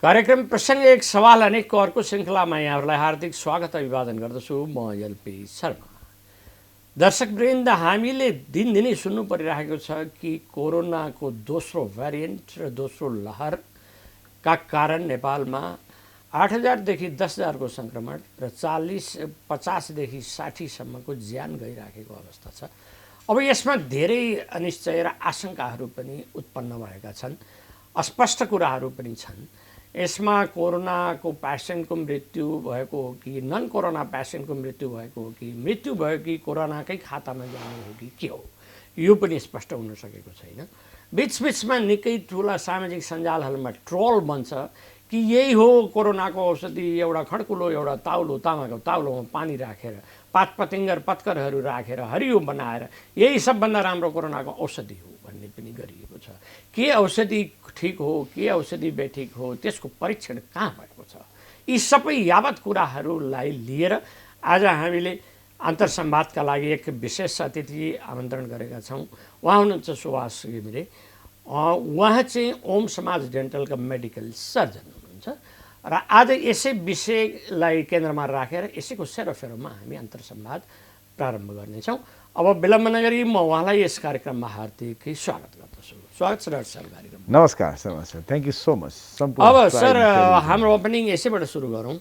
कार्यक्रम प्रसङ्ग एक सवाल अनेकको अर्को श्रृङ्खलामा यहाँहरूलाई हार्दिक स्वागत अभिवादन गर्दछु। म एलपी शर्मा। दर्शकवृन्द, हामीले दिनदिनै सुन्नु परिरहेको छ कि कोरोनाको दोस्रो भ्यारिएन्ट र दोस्रो लहरका कारण नेपालमा 8,000देखि 10,000को सङ्क्रमण र 50देखि 60सम्मको ज्यान गइराखेको अवस्था छ। अब यसमा धेरै अनिश्चय र आशंकाहरू पनि उत्पन्न भएका छन्, अस्पष्ट कुराहरू पनि छन्। यसमा कोरोनाको पेसेन्टको मृत्यु भएको हो कि नन कोरोना पेसेन्टको मृत्यु भएको हो कि मृत्यु भयो कि कोरोनाकै खातामा जाने हो कि के हो, यो पनि स्पष्ट हुन सकेको छैन। बिचबिचमा निकै ठुला सामाजिक सञ्जालहरूमा ट्रोल बन्छ कि यही हो कोरोनाको औषधि, एउटा खड्कुलो, एउटा ताउलो, तामाको ताउलोमा पानी राखेर, पातपतिङ्गर पत्करहरू राखेर, हरियो बनाएर यही सबभन्दा राम्रो कोरोनाको औषधि हो भन्ने पनि गरिएको छ। के औषधि ठिक हो, के औषधि बेठिक हो, त्यसको परीक्षण कहाँ भएको छ? यी सबै यावत कुराहरूलाई लिएर आज हामीले अन्तर्संवादका लागि एक विशेष अतिथि आमन्त्रण गरेका छौँ। उहाँ हुनुहुन्छ सुभाष घिमिरे। उहाँ चाहिँ ओम समाज डेन्टलका मेडिकल सर्जन हुनुहुन्छ र आज यसै विषयलाई केन्द्रमा राखेर यसैको सेरोफेरोमा हामी अन्तर्संवाद प्रारम्भ गर्नेछौँ। अब विलम्ब नगरी म उहाँलाई यस कार्यक्रममा हार्दिक स्वागत गर्दछु। स्वागत छ डाक्टर साहब कार्यक्रम। नमस्कार sir, thank you so much. अब सर, हाम्रो ओपनिङ यसैबाट सुरु गरौँ।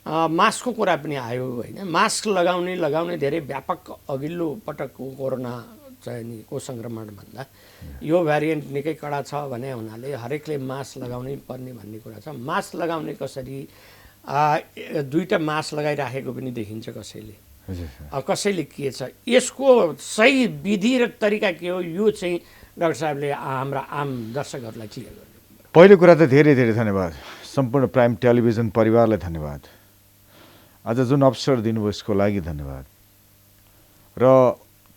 मास्कको कुरा पनि आयो होइन? मास्क लगाउने धेरै व्यापक अघिल्लो पटकको कोरोना चाहिँ नि को सङ्क्रमणभन्दा यो भ्यारिएन्ट निकै कडा छ भने हुनाले हरेकले मास्क लगाउनै पर्ने भन्ने कुरा छ। मास्क लगाउने कसरी? दुईवटा मास्क लगाइराखेको पनि देखिन्छ कसैले, कसैले के छ, यसको सही विधि र तरिका के हो, यो चाहिँ डाक्टर साहबले हाम्रा आम दर्शकहरूलाई क्लियर गर्नु। पहिलो कुरा त धेरै धेरै धन्यवाद, सम्पूर्ण प्राइम टेलिभिजन परिवारलाई धन्यवाद। आज जुन अवसर दिनुभयो यसको लागि धन्यवाद। र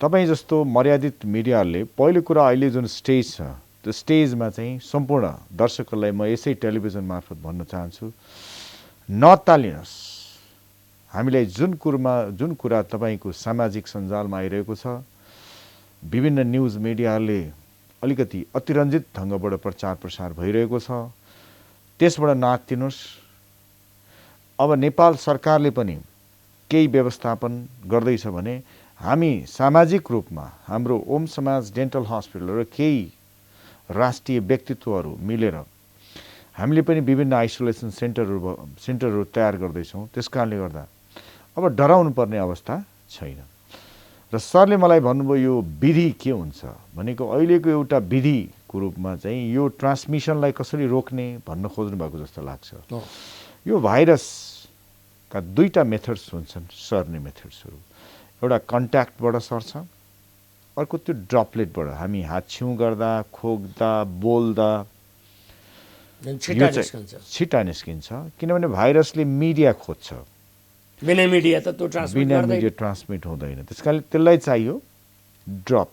तपाईँ जस्तो मर्यादित मिडियाले पहिलो कुरा अहिले जुन स्टेज छ त्यो स्टेजमा चाहिँ सम्पूर्ण दर्शकहरूलाई म यसै टेलिभिजन मार्फत भन्न चाहन्छु, नतालिनुहोस्। हामीलाई जुन कुरा तपाईँको सामाजिक सञ्जालमा आइरहेको छ, विभिन्न न्युज मिडियाहरूले अलिकति अतिरञ्जित ढङ्गबाट प्रचार प्रसार भइरहेको छ, त्यसबाट नआत्तिनुहोस्। अब नेपाल सरकारले पनि केही व्यवस्थापन गर्दैछ भने हामी सामाजिक रूपमा हाम्रो ओम समाज डेन्टल हस्पिटल र केही राष्ट्रिय व्यक्तित्वहरू मिलेर हामीले पनि विभिन्न आइसोलेसन सेन्टरहरू तयार गर्दैछौँ। त्यस कारणले गर्दा अब डराउनु पर्ने अवस्था छैन। र सरले मलाई भन्नुभयो यो विधि के हुन्छ भनेको, अहिलेको एउटा विधिको रूपमा चाहिँ यो ट्रान्समिसनलाई कसरी रोक्ने भन्न खोज्नु भएको जस्तो लाग्छ। यो भाइरसका दुईटा मेथड्स हुन्छन्, सर्ने मेथड्सहरू। एउटा कन्ट्याक्टबाट सर्छ, अर्को त्यो ड्रपलेटबाट हामी हात छेउ गर्दा, खोक्दा, बोल्दा छिटा निस्किन्छ। किनभने भाइरसले मिडिया खोज्छ, बिना मिडिया ट्रान्समिट हुँदैन। त्यस कारण त्यसलाई चाहियो ड्रप।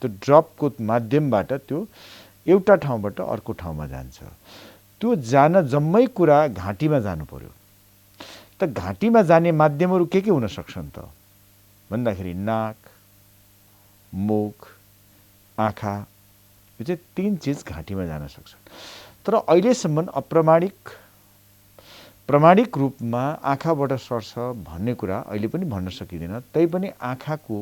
त्यो ड्रपको माध्यमबाट त्यो एउटा ठाउँबाट अर्को ठाउँमा जान्छ। त्यो जान जम्मै कुरा घाँटीमा जानु पर्यो। त घाँटीमा जाने माध्यमहरू के हुन सक्छन् त भन्दाखेरि नाक, मुख, आँखा, यो चाहिँ तीन चिज घाँटीमा जान सक्छन्। तर अहिलेसम्म प्रमाणिक रूपमा आँखाबाट सर्छ भन्ने कुरा अहिले पनि भन्न सकिँदैन। तैपनि आँखाको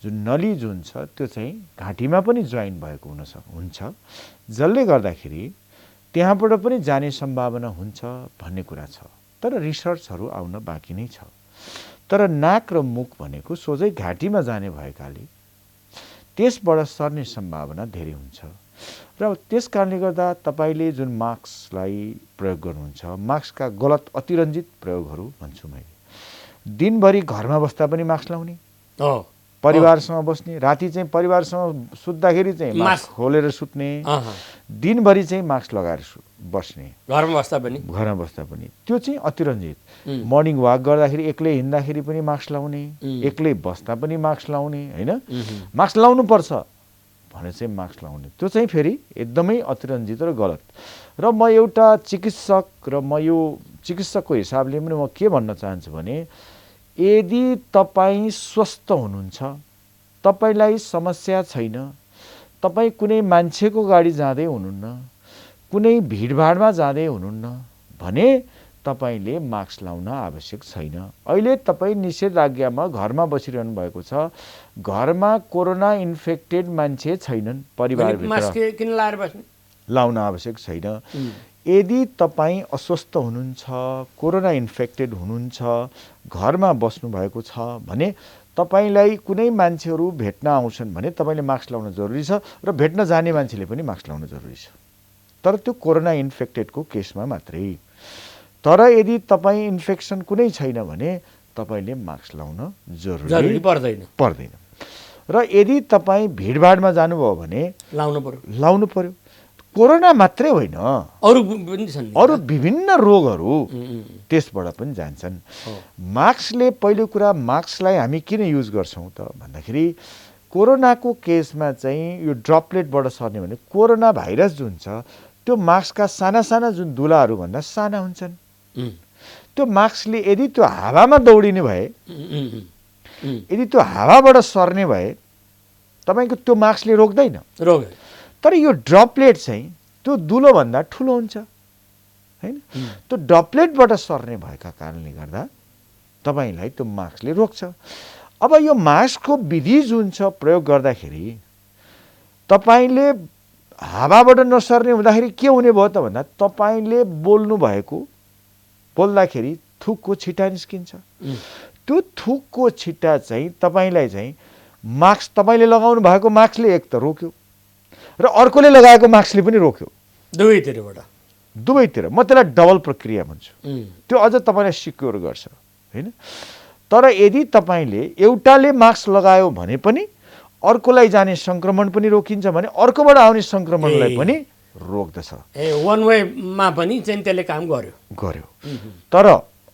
जुन नली जुन छ त्यो चाहिँ घाँटीमा पनि जोइन भएको हुन्छ, जसले गर्दाखेरि त्यहाँबाट पनि जाने सम्भावना हुन्छ भन्ने कुरा छ। तर रिसर्चहरू आउन बाँकी नै छ। तर नाक र मुख भनेको सोझै घाँटीमा जाने भएकाले त्यसबाट सर्ने सम्भावना धेरै हुन्छ। र त्यस कारणले गर्दा तपाईँले जुन मास्कलाई प्रयोग गर्नुहुन्छ, मास्कका गलत अतिरञ्जित प्रयोगहरू भन्छु मैले। दिनभरि घरमा बस्दा पनि मास्क लाउने, परिवारसँग बस्ने, राति चाहिँ परिवारसँग सुत्दाखेरि चाहिँ मास्क खोलेर सुत्ने, दिनभरि चाहिँ मास्क लगाएर बस्ने, घरमा बस्दा पनि त्यो चाहिँ अतिरञ्जित। मर्निङ वाक गर्दाखेरि एक्लै हिँड्दाखेरि पनि मास्क लाउने, एक्लै बस्दा पनि मास्क लाउने, होइन मास्क लाउनु पर्छ भने चाहिँ मास्क लाउने, त्यो चाहिँ फेरि एकदमै अतिरञ्जित र गलत। र म एउटा चिकित्सक र म यो चिकित्सकको हिसाबले पनि म के भन्न चाहन्छु भने, यदि तपाईँ स्वस्थ हुनुहुन्छ, तपाईँलाई समस्या छैन, तपाईँ कुनै मान्छेको गाडी जाँदै हुनुहुन्न, कुनै भिडभाडमा जाँदै हुनुहुन्न भने तपाईँले मास्क लाउन आवश्यक छैन। अहिले तपाईँ निषेधाज्ञामा घरमा बसिरहनु भएको छ, घरमा कोरोना इन्फेक्टेड मान्छे छैनन्, परिवारभित्र किन लाएर बस्ने? लाउन आवश्यक छैन। यदि तपाईँ अस्वस्थ हुनुहुन्छ, कोरोना इन्फेक्टेड हुनुहुन्छ, घरमा बस्नु भएको छ भने तपाईँलाई कुनै मान्छेहरू भेट्न आउँछन् भने तपाईँले मास्क लाउन जरुरी छ र भेट्न जाने मान्छेले पनि मास्क लाउन जरुरी छ, तर त्यो कोरोना इन्फेक्टेडको केसमा मात्रै। तर यदि तपाईँ इन्फेक्सन कुनै छैन भने तपाईँले मास्क लाउन जरुरी पर्दैन। र यदि तपाईँ भिडभाडमा जानुभयो भने लाउनु पर्यो। कोरोना मात्रै होइन, अरू विभिन्न रोगहरू त्यसबाट पनि जान्छन्। मास्कले पहिलो कुरा, मास्कलाई हामी किन युज गर्छौँ त भन्दाखेरि कोरोनाको केसमा चाहिँ यो ड्रपलेटबाट सर्ने भने कोरोना भाइरस जुन छ त्यो मास्कका साना साना जुन दुलाहरू भन्दा साना हुन्छन्। त्यो मास्कले यदि त्यो हावामा दौडिने भए, यदि त्यो हावाबाट सर्ने भए तपाईँको त्यो मास्कले रोक्दैन। तर यो ड्रपलेट चाहिँ त्यो दुलोभन्दा ठुलो हुन्छ हैन, त्यो ड्रपलेटबाट सर्ने भएका कारणले गर्दा तपाईँलाई त्यो मास्कले रोक्छ। अब यो मास्कको विधि जुन छ प्रयोग गर्दाखेरि तपाईँले हावाबाट नसर्ने हुँदाखेरि के हुने भयो त भन्दा तपाईँले बोल्दाखेरि थुकको छिटा निस्किन्छ। त्यो थुकको छिटा चाहिँ तपाईँलाई चाहिँ मास्क तपाईँले लगाउनु भएको मास्कले एक त रोक्यो र अर्कोले लगाएको मास्कले पनि रोक्यो, दुवैतिर। म त्यसलाई डबल प्रक्रिया भन्छु। त्यो अझ तपाईँलाई सिक्योर गर्छ हैन। तर यदि तपाईँले एउटाले मास्क लगायो भने पनि अर्कोलाई जाने संक्रमण पनि रोकिन्छ भने अर्कोबाट आउने संक्रमणलाई पनि रोक्दछ। वान वेमा पनि चाहिँ त्यसले काम गर्यो। तर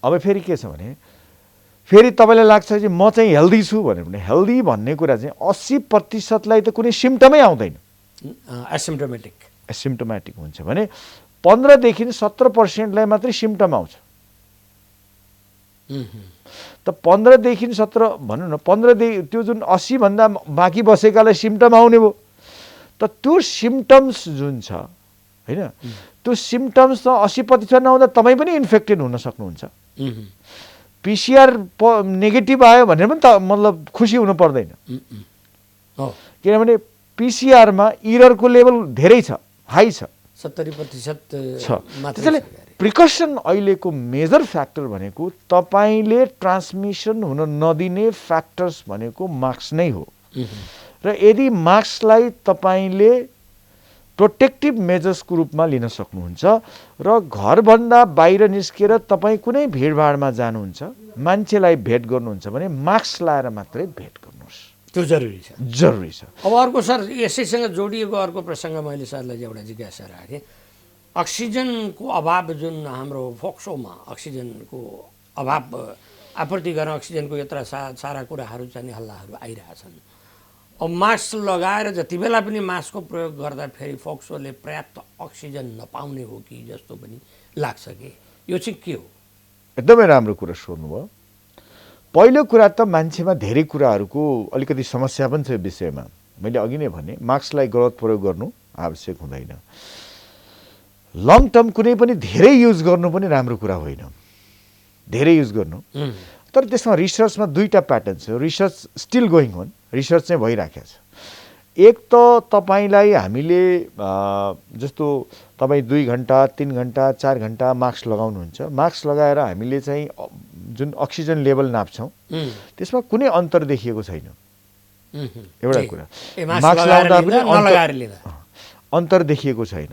अब फेरि के छ भने फेरि तपाईँलाई लाग्छ कि म चाहिँ हेल्दी छु भनेर भने हेल्दी भन्ने कुरा चाहिँ 80% त कुनै सिम्टमै आउँदैन, एसिम्टोमेटिक हुन्छ भने 15 देखि 17% मात्रै सिम्टम आउँछ। त 15 देखि 17 भनौँ न, 15 त्यो जुन 80 भन्दा बाँकी बसेकालाई सिम्टम आउने भयो। त त्यो सिम्टम्स जुन छ हैन, त्यो सिम्टम्स त 80% नहुँदा तपाईँ पनि इन्फेक्टेड हुन सक्नुहुन्छ। पिसिआर नेगेटिभ आयो भनेर पनि त मतलब खुसी हुनु पर्दैन, किनभने पिसिआरमा इररको लेभल धेरै छ, हाई छ, 70% छ। त्यसैले प्रिकसन अहिलेको मेजर फ्याक्टर भनेको तपाईँले ट्रान्समिसन हुन नदिने फ्याक्टर्स भनेको मास्क नै हो। र यदि मास्कलाई तपाईँले प्रोटेक्टिभ मेजर्सको रूपमा लिन सक्नुहुन्छ र घरभन्दा बाहिर निस्केर तपाईँ कुनै भिडभाडमा जानुहुन्छ, मान्छेलाई भेट गर्नुहुन्छ भने मास्क लाएर मात्रै भेट गर्नुहोस्, त्यो जरुरी छ। अब अर्को सर, यसैसँग जोडिएको अर्को प्रसङ्ग मैले सरलाई एउटा जिज्ञासा राखेँ। अक्सिजनको अभाव जुन हाम्रो फोक्सोमा अक्सिजनको अभाव आपूर्ति गर्न अक्सिजनको यत्र सारा कुराहरू चाहिँ हल्लाहरू आइरहेछन्। अब मास्क लगाएर जति बेला पनि मास्कको प्रयोग गर्दाखेरि फोक्सोले पर्याप्त अक्सिजन नपाउने हो कि जस्तो पनि लाग्छ कि यो चाहिँ के हो? एकदमै राम्रो कुरा सोध्नुभयो। पहिलो कुरा त मान्छेमा धेरै कुराहरूको अलिकति समस्या पनि छ यो विषयमा। मैले अघि नै भने मास्कलाई गलत प्रयोग गर्नु आवश्यक हुँदैन। लङ टर्म कुनै पनि धेरै युज गर्नु पनि राम्रो कुरा होइन, धेरै युज गर्नु। तर त्यसमा रिसर्चमा दुईटा प्याटर्न छ, research still going on, research चाहिँ भइराखेको छ। एक त तपाईँलाई हामीले जस्तो तपाईँ 2 घन्टा 3 घन्टा 4 घन्टा मास्क लगाउनुहुन्छ, मास्क लगाएर हामीले चाहिँ जुन अक्सिजन लेभल नाप्छौँ त्यसमा कुनै अन्तर देखिएको छैन। एउटा कुरा, मास्क लगाउँदा पनि अन्तर देखिएको छैन।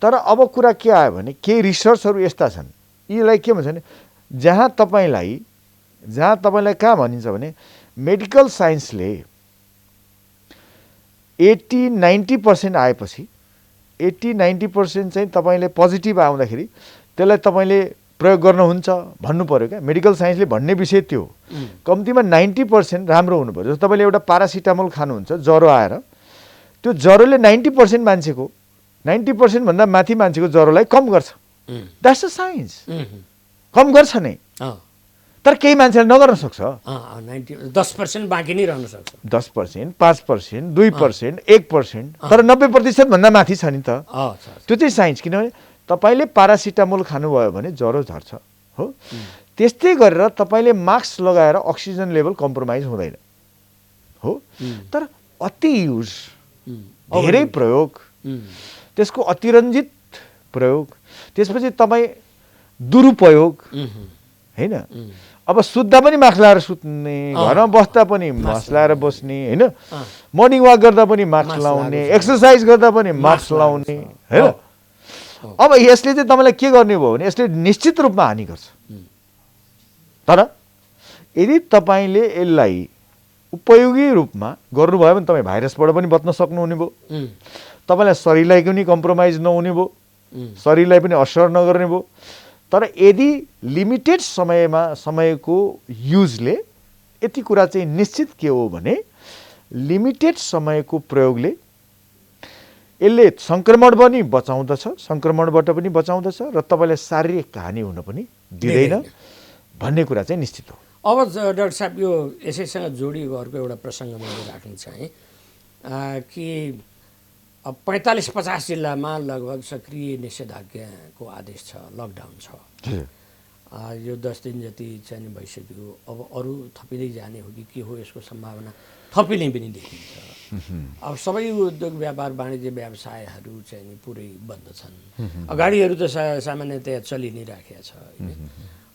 तर अब कुरा के आयो भने केही रिसर्चहरू यस्ता छन्, यीलाई के भन्छ भने जहाँ तपाईँलाई कहाँ भनिन्छ भने मेडिकल साइन्सले 80-90% आएपछि 80-90% चाहिँ तपाईँले पोजिटिभ आउँदाखेरि त्यसलाई तपाईँले प्रयोग गर्नुहुन्छ भन्नु पर्यो क्या। मेडिकल साइन्सले भन्ने विषय त्यो हो। कम्तीमा 90% राम्रो हुनु पर्यो। जस्तो तपाईँले एउटा पारासिटामोल खानुहुन्छ ज्वरो आएर, त्यो ज्वरोले 90% मान्छेको 90% भन्दा माथि मान्छेको ज्वरोलाई कम गर्छ। द्याट्स अ साइन्स, कम गर्छ नै। तर केही मान्छेले नगर्न सक्छ। 10% बाँकी नै रहन सक्छ। 10%, 5%, 2%, 1%, तर 90% भन्दा माथि छ नि त। त्यो चाहिँ साइन्स। किनभने तपाईँले पारासिटामोल खानुभयो भने ज्वरो झर्छ हो। त्यस्तै गरेर तपाईँले मास्क लगाएर अक्सिजन लेभल कम्प्रोमाइज हुँदैन हो। तर अति युज, धेरै प्रयोग, त्यसको अतिरञ्जित प्रयोग, त्यसपछि तपाईँ दुरुपयोग हैन। अब सुत्दा पनि मास्क लगाएर सुत्ने, घरमा बस्दा पनि मास्क लगाएर बस्ने हैन, मर्निङ वाक गर्दा पनि मास्क लाउने, एक्सर्साइज गर्दा पनि मास्क लाउने हैन। अब यसले चाहिँ तपाईँलाई के गर्ने भयो भने यसले निश्चित रूपमा हानि गर्छ। तर यदि तपाईँले यसलाई उपयोगी रूपमा गर्नुभयो भने तपाईँ भाइरसबाट पनि बच्न सक्नुहुने भयो, तपाईँलाई शरीरलाई पनि कम्प्रोमाइज नहुने भयो, शरीरलाई पनि असर नगर्ने भयो। तर यदि लिमिटेड समयको युजले, यति कुरा चाहिँ निश्चित के हो भने लिमिटेड समयको प्रयोगले यसले सङ्क्रमण पनि बचाउँदछ, सङ्क्रमणबाट पनि बचाउँदछ र तपाईँलाई शारीरिक हानि हुन पनि दिँदैन भन्ने कुरा चाहिँ निश्चित हो। अब डाक्टर साहब यो यसैसँग जोडिएको अर्को एउटा प्रसङ्ग मैले राख्न चाहेँ कि 45-50 जिल्लामा लगभग सक्रिय निषेधाज्ञाको आदेश छ, लकडाउन छ। यो 10 दिन जति चाहिँ भइसक्यो। अब अरू थपिँदै जाने हो कि के हो, यसको सम्भावना थपिने पनि देखिन्छ। अब सबै उद्योग व्यापार वाणिज्य व्यवसायहरू चाहिँ पुरै बन्द छन्। अगाडिहरू त सामान्यतया चलि नै राखेको छ।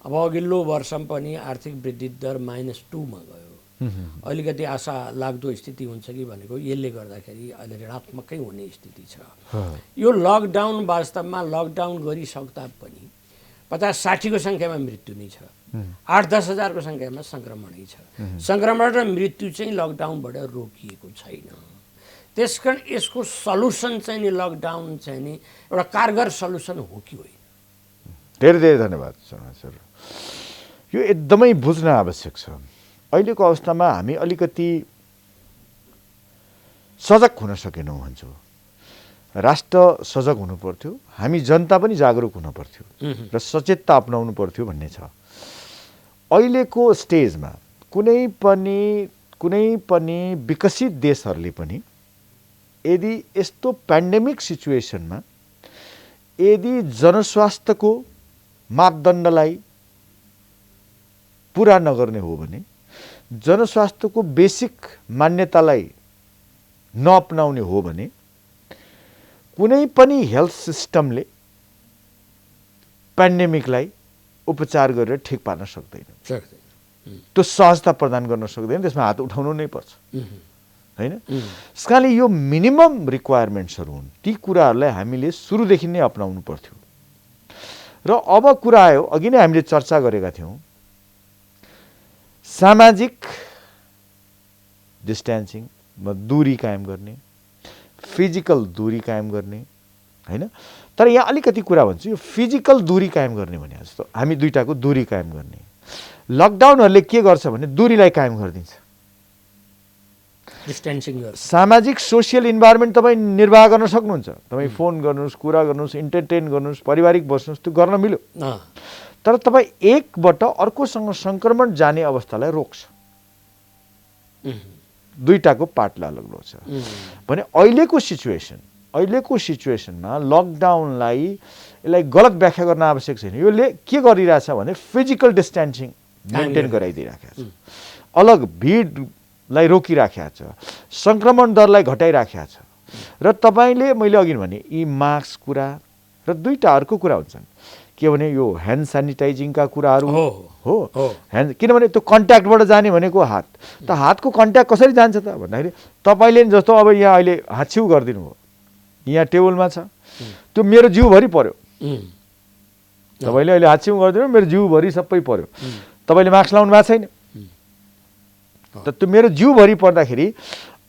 अब अघिल्लो वर्ष पनि आर्थिक वृद्धि दर -2 मा गयो। अलिकति आशा लाग्दो स्थिति हुन्छ कि भनेको यसले गर्दाखेरि अहिले ऋणात्मकै हुने स्थिति छ। यो लकडाउन वास्तवमा लकडाउन गरिसक्दा पनि 50-60 को सङ्ख्यामा मृत्यु नै छ, 8-10 हजारको सङ्ख्यामा सङ्क्रमणै छ। सङ्क्रमण र मृत्यु चाहिँ लकडाउनबाट रोकिएको छैन। त्यसकारण यसको सल्युसन चाहिँ नि लकडाउन चाहिँ नि एउटा कारगर सल्युसन हो कि होइन? धेरै धेरै धन्यवाद सर। यो एकदमै बुझ्न आवश्यक छ। अहिलेको अवस्थामा हामी अलिकति सजग हुन सकेनौँ भन्छु। राष्ट्र सजग हुनु पर्थ्यो, हामी जनता पनि जागरुक हुन पर्थ्यो र सचेतता अपनाउनु पर्थ्यो भन्ने छ। अहिलेको स्टेजमा कुनै पनि विकसित देशहरूले पनि यदि यस्तो पेन्डेमिक सिचुएसनमा यदि जनस्वास्थ्यको मापदण्डलाई पुरा नगर्ने हो भने, जनस्वास्थ्यको बेसिक मान्यतालाई नअपनाउने हो भने कुनै पनि हेल्थ सिस्टमले पेन्डेमिकलाई उपचार गरेर ठिक पार्न सक्दैन। त्यो सहजता प्रदान गर्न सक्दैन, त्यसमा हात उठाउनु नै पर्छ हैन। यसकारणले यो मिनिमम रिक्वायरमेन्ट्सहरू हुन्, ती कुराहरूलाई हामीले सुरुदेखि नै अपनाउनु पर्थ्यो। र अब कुरा आयो, अघि नै हामीले चर्चा गरेका थियौँ, सामाजिक डिस्टेन्सिङ, दूरी कायम गर्ने, फिजिकल दूरी कायम गर्ने हैन। तर यहाँ अलिकति कुरा भन्छु, यो फिजिकल दूरी कायम गर्ने भने जस्तो हामी दुईटाको दूरी कायम गर्ने, लकडाउनहरूले के गर्छ भने दूरीलाई कायम गरिदिन्छ। डिस्टेन्सिङ गर्छ। सामाजिक सोसियल इन्भाइरोमेन्ट तपाईँ निर्वाह गर्न सक्नुहुन्छ, तपाईँ फोन गर्नुहोस्, कुरा गर्नुहोस्, इन्टरटेन गर्नुहोस्, पारिवारिक बस्नुहोस्, त्यो गर्न मिल्यो। तर तपाईँ एकबाट अर्कोसँग सङ्क्रमण जाने अवस्थालाई रोक्छ। दुईटाको पाटला अलग छ भने अहिलेको सिचुएसनमा लकडाउनलाई यसलाई गलत व्याख्या गर्न आवश्यक छैन। यसले के गरिरहेछ भने फिजिकल डिस्टेन्सिङ मेन्टेन गराइदिइराखेको छ, अलग भिडलाई रोकिराखेको छ, सङ्क्रमण दरलाई घटाइराखेको छ। र तपाईँले मैले अघि भने यी मास्क कुरा र दुईटा अर्को कुरा हुन्छन् के भने यो ह्यान्ड सेनिटाइजिङका कुराहरू हो। ह्यान्ड, किनभने त्यो कन्ट्याक्टबाट जाने भनेको हात, त हातको कन्ट्याक्ट कसरी जान्छ त भन्दाखेरि तपाईँले जस्तो अब यहाँ अहिले हाछिउ गरिदिनु भयो, यहाँ टेबलमा छ, त्यो मेरो जिउभरि पर्यो। तपाईँले अहिले हाछिउ गरिदिनु, मेरो जिउभरि सबै पर्यो। तपाईँले मास्क लाउनु भएको छैन, त त्यो मेरो जिउभरि पर्दाखेरि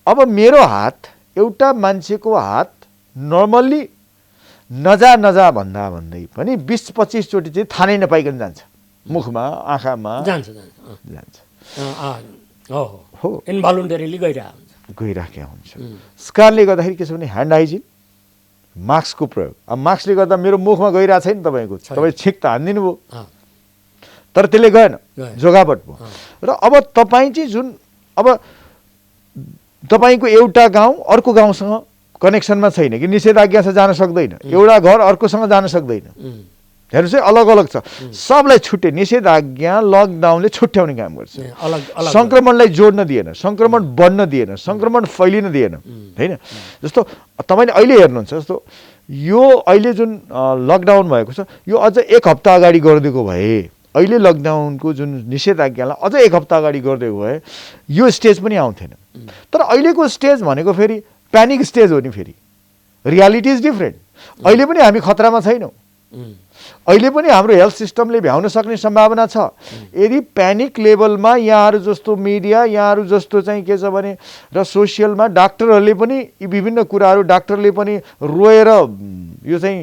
अब मेरो हात, एउटा मान्छेको हात नर्मल्ली नजा भन्दै पनि 20-25 चोटि चाहिँ थाहै नपाइकन जान्छ, मुखमा, आँखामा जान्छ। हो, इन्भलुन्टरीली गइराखेको हुन्छ। यसकारणले गर्दाखेरि के छ भने ह्यान्ड हाइजिन, मास्कको प्रयोग। अब मास्कले गर्दा मेरो मुखमा गइरहेको छैन, तपाईँको तपाईँ छिक त हानिदिनु भयो, तर त्यसले गएन, गएन। जोगावट भयो। र अब तपाईँ चाहिँ जुन अब तपाईँको एउटा गाउँ अर्को गाउँसँग कनेक्सनमा छैन कि निषेधाज्ञा छ जान सक्दैन, एउटा घर अर्कोसँग जान सक्दैन, हेर्नुहोस् है अलग अलग छ, सबलाई छुट्टे निषेधाज्ञा लकडाउनले छुट्याउने काम गर्छ, सङ्क्रमणलाई जोड्न दिएन, सङ्क्रमण बढ्न दिएन, सङ्क्रमण फैलिन दिएन होइन। जस्तो तपाईँले अहिले हेर्नुहुन्छ, जस्तो यो अहिले जुन लकडाउन भएको छ यो अझ एक हप्ता अगाडि गरिदिएको भए, अहिले लकडाउनको जुन निषेधाज्ञालाई अझ एक हप्ता अगाडि गरिदिएको भए यो स्टेज पनि आउँथेन। तर अहिलेको स्टेज भनेको फेरि प्यानिक स्टेज हो नि, फेरि रियालिटी इज डिफ्रेन्ट। अहिले पनि हामी खतरामा छैनौँ, अहिले पनि हाम्रो हेल्थ सिस्टमले भ्याउन सक्ने सम्भावना छ। यदि प्यानिक लेभलमा यहाँहरू जस्तो मिडिया, यहाँहरू जस्तो चाहिँ के छ भने र सोसियलमा डाक्टरहरूले पनि यी विभिन्न कुराहरू, डाक्टरले पनि रोएर यो चाहिँ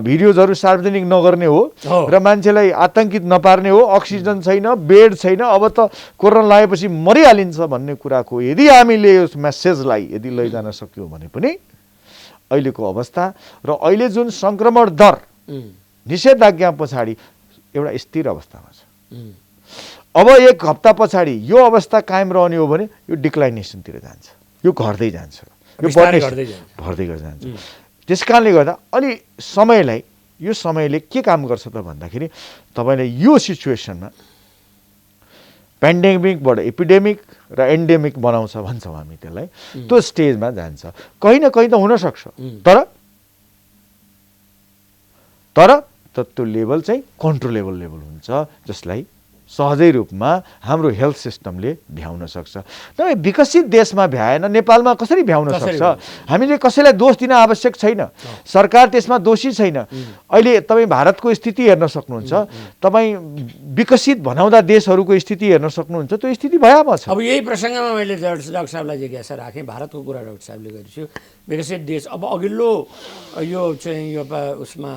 भिडियोजहरू सार्वजनिक नगर्ने हो र मान्छेलाई आतङ्कित नपार्ने हो, अक्सिजन छैन, बेड छैन, अब त कोरोना लागेपछि मरिहालिन्छ भन्ने कुराको यदि हामीले यस मेसेजलाई यदि लैजान सक्यौँ भने पनि अहिलेको अवस्था र अहिले जुन सङ्क्रमण दर निषेधाज्ञा पछाडि एउटा स्थिर अवस्थामा छ। अब एक हप्ता पछाडि यो अवस्था कायम रहने हो भने यो डिक्लाइनेसनतिर जान्छ, यो घट्दै जान्छ, यो भर्दै जान्छ। त्यस कारणले गर्दा अलि समयलाई, यो समयले के काम गर्छ त भन्दाखेरि तपाईँले यो सिचुएसनमा पेन्डेमिकबाट एपिडेमिक र एन्डेमिक बनाउँछ भन्छौँ हामी त्यसलाई, त्यो स्टेजमा जान्छ। कहीँ न कहीँ त हुनसक्छ, तर त्यो लेभल चाहिँ कन्ट्रोलेबल लेभल हुन्छ, जसलाई सहजै रूपमा हाम्रो हेल्थ सिस्टमले भ्याउन सक्छ। नभए विकसित देशमा भ्याएन, नेपालमा कसरी भ्याउन सक्छ? हामीले कसैलाई दोष दिन आवश्यक छैन, सरकार त्यसमा दोषी छैन। अहिले तपाईँ भारतको स्थिति हेर्न सक्नुहुन्छ, तपाईँ विकसित भनाउँदा देशहरूको स्थिति हेर्न सक्नुहुन्छ, त्यो स्थिति भयावह छ। अब यही प्रसङ्गमा मैले डाक्टर साहबलाई जिज्ञासा राखेँ, भारतको कुरा डाक्टर साहबले गरिछु, विकसित देश। अब अघिल्लो यो चाहिँ यो उसमा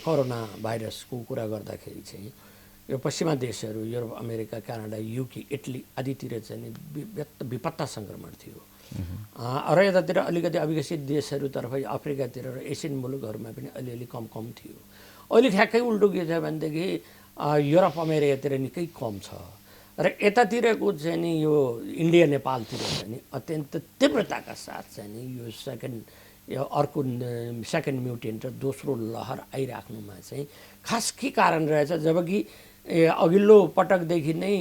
कोरोना भाइरसको कुरा गर्दाखेरि चाहिँ यो पश्चिमा देशहरू, Europe, America, Canada, UK, Italy आदितिर चाहिँ विपत्ता सङ्क्रमण थियो। र यतातिर अलिकति अविकसित देशहरूतर्फ अफ्रिकातिर र एसियन मुलुकहरूमा पनि अलिअलि कम थियो। अहिले ठ्याक्कै उल्टो के छ भनेदेखि युरोप अमेरिकातिर निकै कम छ र यतातिरको चाहिँ नि यो इन्डिया नेपालतिर चाहिँ नि अत्यन्त तीव्रताका साथ चाहिँ नि यो अर्को सेकेन्ड म्युटेन्ट र दोस्रो लहर आइराख्नुमा चाहिँ खास के कारण रहेछ? जबकि अघिल्लो पटकदेखि नै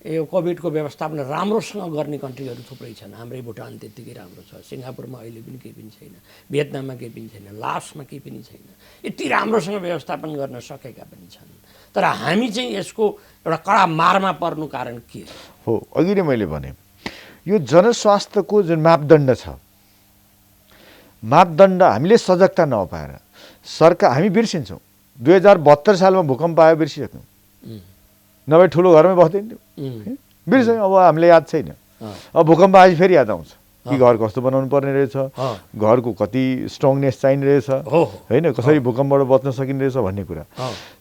यो कोभिडको व्यवस्थापन राम्रोसँग गर्ने कन्ट्रीहरू थुप्रै छन्। हाम्रै भुटान त्यत्तिकै राम्रो छ, सिङ्गापुरमा अहिले पनि केही पनि छैन, भियतनाममा केही पनि छैन, लाओसमा केही पनि छैन, यति राम्रोसँग व्यवस्थापन गर्न सकेका पनि छन्। तर हामी चाहिँ यसको एउटा कडा मारमा पर्नु कारण के हो? अघि नै मैले भने यो जनस्वास्थ्यको जुन मापदण्ड छ, मापदण्ड हामीले सजगता नपाएर सरकार, हामी बिर्सिन्छौँ 2072 सालमा भूकम्प आयो, बिर्सिसक्यौँ, नभए ठुलो घरमै बस्दैन थियो, बिर्स्यौँ, अब हामीले याद छैन। अब भूकम्प आएपछि फेरि याद आउँछ कि घर कस्तो बनाउनु पर्ने रहेछ, घरको कति स्ट्रङनेस चाहिने रहेछ होइन, कसरी भूकम्पबाट बच्न सकिने रहेछ भन्ने कुरा।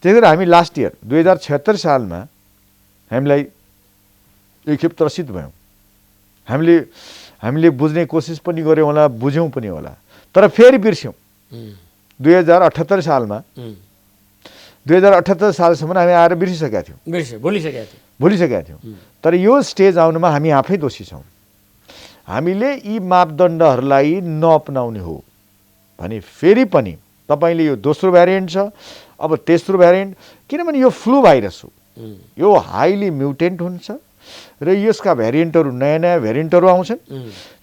त्यही भएर हामी लास्ट इयर 2076 सालमा हामीलाई एकखेप त्रसित भयौँ। हामीले बुझ्ने कोसिस पनि गऱ्यौँ होला, बुझ्यौँ पनि होला, तर फेरि बिर्स्यौँ। 2078 सालमा 2078 सालसम्म हामी आएर बिर्सिसकेका थियौँ, भुलिसकेका थियौँ। तर यो स्टेज आउनुमा हामी आफै दोषी छौँ। हामीले यी मापदण्डहरूलाई नअपनाउने हो भने फेरि पनि तपाईँले यो दोस्रो भ्यारिएन्ट छ, अब तेस्रो भ्यारिएन्ट, किनभने यो फ्लू भाइरस हो, यो हाइली म्युटेन्ट हुन्छ र यसका भ्यारिएन्टहरू नयाँ नयाँ भ्यारिएन्टहरू आउँछन्।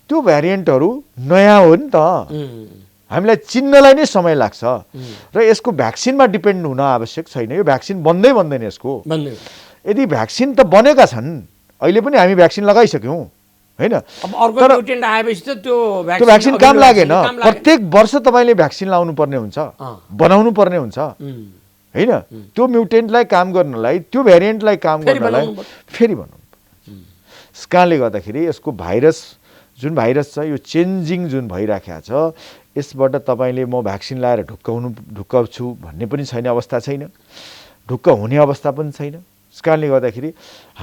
त्यो भ्यारिएन्टहरू नयाँ हो नि त, हामीलाई चिन्नलाई नै समय लाग्छ र यसको भ्याक्सिनमा डिपेन्ड हुन आवश्यक छैन। यो भ्याक्सिन बन्दैन यसको। यदि भ्याक्सिन त बनेका छन्, अहिले पनि हामी भ्याक्सिन लगाइसक्यौँ होइन, तर आएपछि त त्यो भ्याक्सिन काम लागेन। प्रत्येक वर्ष तपाईँले भ्याक्सिन लाउनु पर्ने हुन्छ, बनाउनु पर्ने हुन्छ होइन। त्यो म्युटेन्टलाई काम गर्नलाई, त्यो भ्यारिएन्टलाई काम गर्नलाई फेरि बनाउनु पर्छ। त्यस कारणले गर्दाखेरि यसको भाइरस, जुन भाइरस छ यो चेन्जिङ जुन भइराखेको छ, यसबाट तपाईँले म भ्याक्सिन लाएर ढुक्काउँछु भन्ने पनि छैन, अवस्था छैन, ढुक्क हुने अवस्था पनि छैन। त्यस कारणले गर्दाखेरि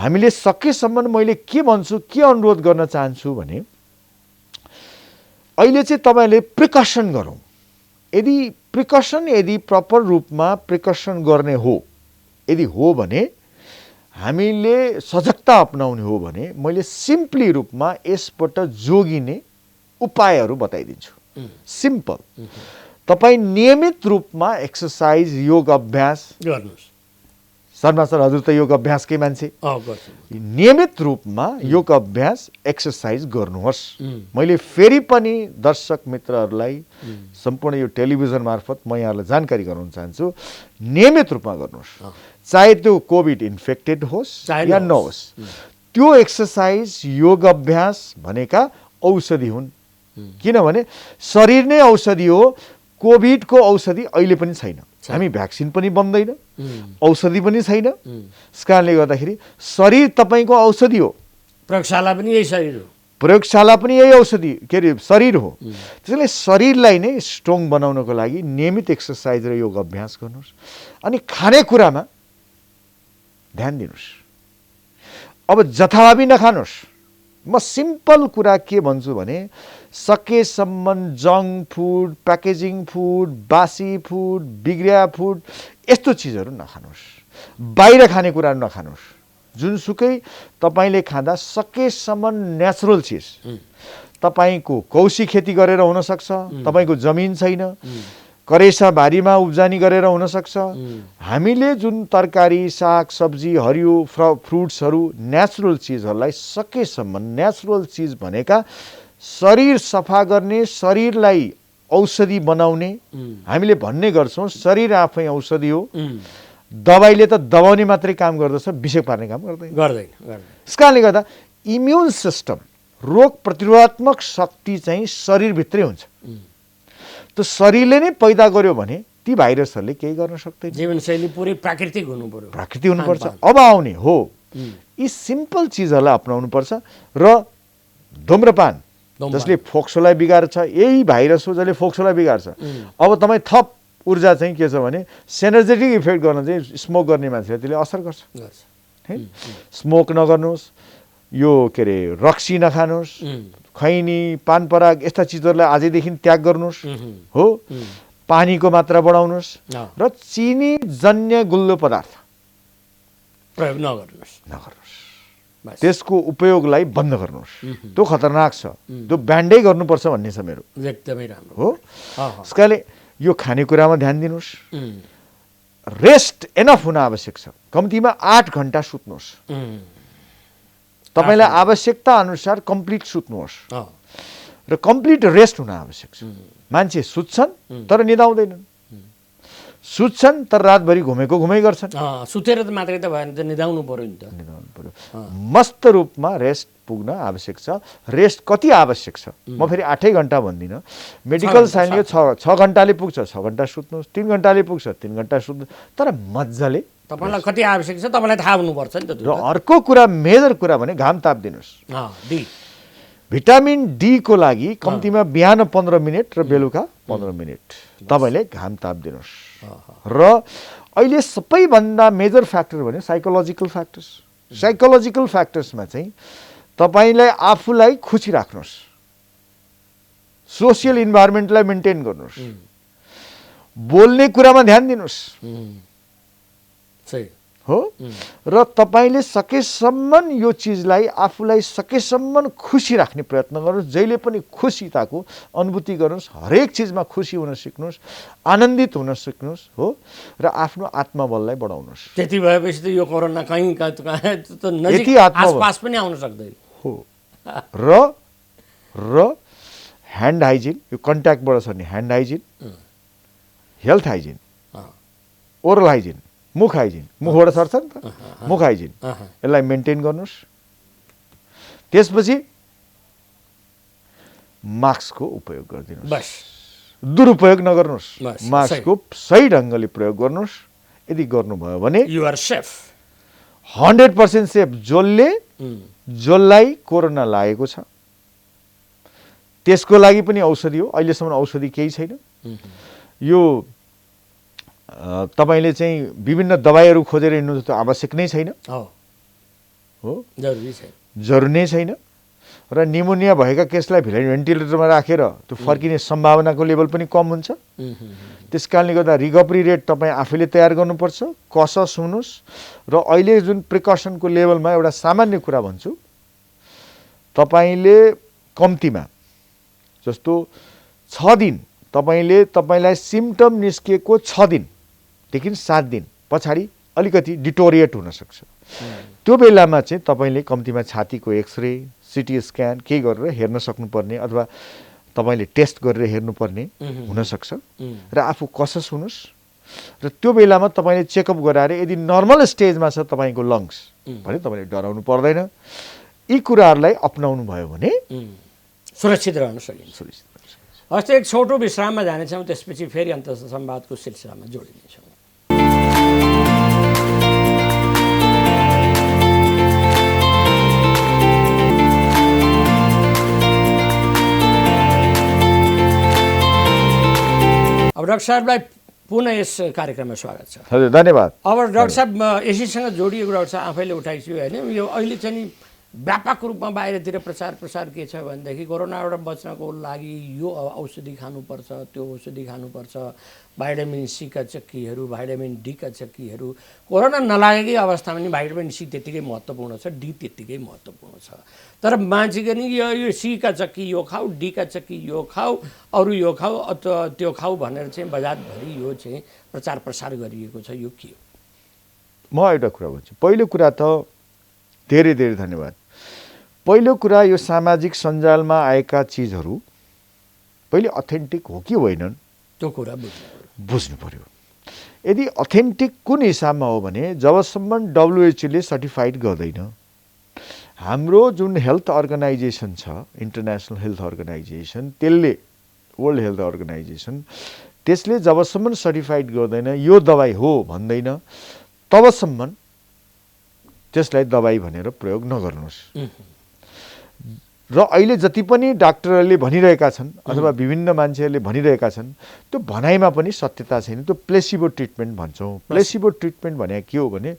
हामीले सकेसम्म मैले के भन्छु, के अनुरोध गर्न चाहन्छु भने अहिले चाहिँ तपाईँले प्रिकसन गरौँ। यदि प्रपर रूपमा प्रिकसन गर्ने हो, यदि हो भने हामीले सजगता अपनाउने हो भने मैले सिम्पली रूपमा यसबाट जोगिने उपायहरू बताइदिन्छु। सिम्पल। तपाईँ नियमित रूपमा एक्सर्साइज योग अभ्यास गर्नुहोस्। शर्मा सर हजुर त योग अभ्यासकै मान्छे। नियमित रूपमा योग अभ्यास एक्सर्साइज गर्नुहोस्। मैले फेरि पनि दर्शक मित्रहरूलाई सम्पूर्ण यो टेलिभिजन मार्फत म यहाँलाई जानकारी गराउन चाहन्छु, नियमित रूपमा गर्नुहोस्। चाहे त्यो कोभिड इन्फेक्टेड होस् या नहोस्, त्यो एक्सर्साइज योग अभ्यास भनेका औषधि हुन्। किनभने शरीर नै औषधि हो। कोभिडको औषधि अहिले पनि छैन। हामी भ्याक्सिन पनि बन्दैन, औषधि पनि छैन। त्यस कारणले गर्दाखेरि शरीर तपाईँको औषधि हो। प्रयोगशाला पनि यही शरीर हो। प्रयोगशाला पनि यही औषधि के अरे शरीर हो। त्यसैले शरीरलाई नै स्ट्रङ बनाउनको लागि नियमित एक्सर्साइज र योग अभ्यास गर्नुहोस्। अनि खानेकुरामा ध्यान दिनुहोस्। अब जथाभावी नखानुहोस्। म सिम्पल कुरा के भन्छु भने सकेसम्म जङ्क फुड, प्याकेजिङ फुड, बासी फुड, बिग्रिया फुड यस्तो चिजहरू नखानुहोस्। बाहिर खानेकुराहरू नखानुहोस्। जुनसुकै तपाईँले खाँदा सकेसम्म नेचुरल चिज। तपाईँको कौशी खेती गरेर हुनसक्छ, तपाईँको जमिन छैन, करेसा बारीमा उब्जनी गरेर हुनसक्छ। हामीले जुन तरकारी, साग, सब्जी, हरियो फ्रुट्सहरू, नेचुरल चिजहरूलाई सकेसम्म नेचुरल चिज भनेका शरीर सफा गर्ने, शरीरलाई औषधि बनाउने। हामीले भन्ने गर्छौँ शरीर आफै औषधि हो। दबाईले त दबाउने मात्रै काम गर्दछ, विषय पार्ने काम गर्दैन। त्यस कारणले गर्दा इम्युन सिस्टम, रोग प्रतिरोधात्मक शक्ति चाहिँ शरीरभित्रै हुन्छ। त्यो शरीरले नै पैदा गर्यो भने ती भाइरसहरूले केही गर्न सक्दैन। जीवनशैली पुरै प्राकृतिक हुनु पर्यो। प्राकृतिक हुनुपर्छ। अब आउने हो यी सिम्पल चिजहरूलाई अपनाउनुपर्छ। र धुम्रपान जसले फोक्सोलाई बिगार्छ, यही भाइरस हो जसले फोक्सोलाई बिगार्छ। अब तपाईँ थप ऊर्जा चाहिँ के छ भने सेनर्जेटिक इफेक्ट गर्न चाहिँ स्मोक गर्ने मान्छेले त्यसले असर गर्छ। स्मोक नगर्नुहोस्, यो के अरे रक्सी नखानुहोस्, खैनी, पान पराग यस्ता चिजहरूलाई आजैदेखि त्याग गर्नुहोस्। हो, पानीको मात्रा बढाउनुहोस् र चिनी जन्य गुल्लो पदार्थ प्रयोग नगर्नुहोस्। त्यसको उपयोगलाई बन्द गर्नुहोस्। त्यो खतरनाक छ। त्यो ब्यान्डै गर्नुपर्छ भन्ने छ मेरो। एकदमै राम्रो हो। त्यसकारणले यो खानेकुरामा ध्यान दिनुहोस्। रेस्ट एनफ हुन आवश्यक छ। कम्तीमा 8 घण्टा सुत्नुहोस्। तपाईँलाई आवश्यकता अनुसार कम्प्लिट सुत्नुहोस् र कम्प्लिट रेस्ट हुन आवश्यक छ। मान्छे सुत्छन् तर निदाउँदैनन्, सुत्छन् तर रातभरि घुमेको घुमै गर्छन्। सुतेर त मात्रै त भएन, निदाउनु पर्यो नि त। निदाउनु पर्यो। मस्त रूपमा रेस्ट पुग्न आवश्यक छ। रेस्ट कति आवश्यक छ म फेरि 8 घण्टा भन्दिनँ। मेडिकल साइन्सले 6 घण्टाले पुग्छ, 6 घण्टा सुत्नुहोस्। 3 घण्टाले पुग्छ, 3 घण्टा सुत्नु। तर मजाले तपाईँलाई कति आवश्यक छ तपाईँलाई थाहा हुनुपर्छ नि त। र अर्को कुरा, मेजर कुरा भने घाम ताप दिनुहोस्। भिटामिन डी को लागि कम्तीमा बिहान 15 मिनट र बेलुका 15 मिनट तपाईँले घाम ताप दिनुहोस्। र अहिले सबैभन्दा मेजर फ्याक्टर भने साइकोलोजिकल फ्याक्टर्स। साइकोलोजिकल फ्याक्टर्समा चाहिँ तपाईँलाई आफूलाई खुसी राख्नुहोस्। सोसियल इन्भाइरोमेन्टलाई मेन्टेन गर्नुहोस्। बोल्ने कुरामा ध्यान दिनुहोस्। हो। र तपाईँले सकेसम्म यो चिजलाई आफूलाई सकेसम्म खुसी राख्ने प्रयत्न गर्नुहोस्। जहिले पनि खुसीताको अनुभूति गर्नुहोस्। हरेक चिजमा खुसी हुन सिक्नुहोस्, आनन्दित हुन सिक्नुहोस्। हो। र आफ्नो आत्मबललाई बढाउनुहोस्। त्यति भएपछि त यो कोरोना कहीँ नजिक आसपास पनि आउन सक्दैन। हो। र ह्यान्ड हाइजिन, यो कन्ट्याक्टबाट छ नि, hand hygiene, health hygiene, oral hygiene, मुख हाइजिन, मुखबाट सर्छ नि त, मुख हाइजिन, यसलाई मेन्टेन गर्नुहोस्। त्यसपछि मास्कको उपयोग गरिदिनुहोस्। दुरुपयोग नगर्नुहोस्। मास्कको सही ढङ्गले प्रयोग गर्नुहोस्। यदि गर्नुभयो भने यु आर सेफ, 100% सेफ। जसलाई कोरोना लागेको छ त्यसको लागि पनि औषधि हो। अहिलेसम्म औषधि केही छैन। यो तपाईले चाहिँ विभिन्न दबाईहरू खोजेर हिँड्नु त आवश्यक नै छैन। हो, हो, जरुरी छैन। जरुरी नै छैन। र निमोनिया भएका केसलाई भेन्टिलेटरमा राखेर त्यो फर्किने सम्भावनाको लेभल पनि कम हुन्छ। त्यस कारणले गर्दा रिकभरी रेट तपाईँ आफैले तयार गर्नुपर्छ, कसस हुनुहोस्। र अहिले जुन प्रिकसनको लेभलमा एउटा सामान्य कुरा भन्छु, तपाईँले कम्तीमा जस्तो 6 दिन तपाईँलाई सिम्टम निस्किएको 6 दिनदेखि 7 दिन पछाडि अलिकति डिटोरिएट हुनसक्छ। त्यो बेलामा चाहिँ तपाईँले कम्तीमा छातीको एक्सरे, सिटी स्क्यान केही गरेर हेर्न सक्नुपर्ने अथवा तपाईँले टेस्ट गरेर हेर्नुपर्ने हुनसक्छ। र आफू कसस हुनुहोस्। र त्यो बेलामा तपाईँले चेकअप गराएर यदि नर्मल स्टेजमा छ तपाईँको लङ्स भने तपाईँले डराउनु पर्दैन। यी कुराहरूलाई अपनाउनु भयो भने सुरक्षित रहन सकिन्छ। हस्, एक छोटो विश्राममा जानेछौँ, त्यसपछि फेरि अन्तर्राष्ट्रिय संवादको सिलसिलामा जोडिनेछौँ। अब डाक्टर साहबलाई पुनः यस कार्यक्रममा स्वागत छ। हजुर, धन्यवाद। अब डाक्टर साहब, यसैसँग जोडिएको डाक्टर साहब आफैले उठाइछु होइन, यो अहिले चाहिँ नि व्यापक रूपमा बाहिरतिर प्रसार के छ भनेदेखि कोरोनाबाट बच्नको लागि यो औषधि खानुपर्छ, त्यो औषधि खानुपर्छ, भाइटामिन सी का चक्कीहरू, भाइटामिन डी का चक्कीहरू। कोरोना नलागेकै अवस्थामा नि भाइटामिन सी त्यत्तिकै महत्त्वपूर्ण छ, डी त्यत्तिकै महत्त्वपूर्ण छ। तर मान्छेको नि यो सी का चक्की यो खाऊ, डी का चक्की यो खाऊ, अरू यो खाऊ, त्यो खाऊ भनेर चाहिँ बजारभरि यो चाहिँ प्रसार गरिएको छ। यो के हो? म एउटा कुरा भन्छु। पहिलो कुरा त धेरै धन्यवाद। पहिलो कुरा, यो सामाजिक सञ्जालमा आएका चिजहरू पहिले अथेन्टिक हो कि होइनन् त्यो कुरा बुझ्नु पर्यो। यदि अथेन्टिक कुन हिसाबमा हो भने जबसम्म WHO ले सर्टिफाइड गर्दैन, हाम्रो जुन हेल्थ अर्गनाइजेसन छ, इन्टरनेसनल हेल्थ अर्गनाइजेसन, त्यसले वर्ल्ड हेल्थ अर्गनाइजेसन, त्यसले जबसम्म सर्टिफाइड गर्दैन, यो दबाई हो भन्दैन, तबसम्म त्यसलाई दबाई भनेर प्रयोग नगर्नुहोस्। र अहिले जति पनि डाक्टरहरूले भनिरहेका छन् अथवा विभिन्न मान्छेहरूले भनिरहेका छन्, त्यो भनाइमा पनि सत्यता छैन। त्यो प्लेसिबो ट्रिटमेन्ट भन्छौँ। प्लेसिबो ट्रिटमेन्ट भने के हो भने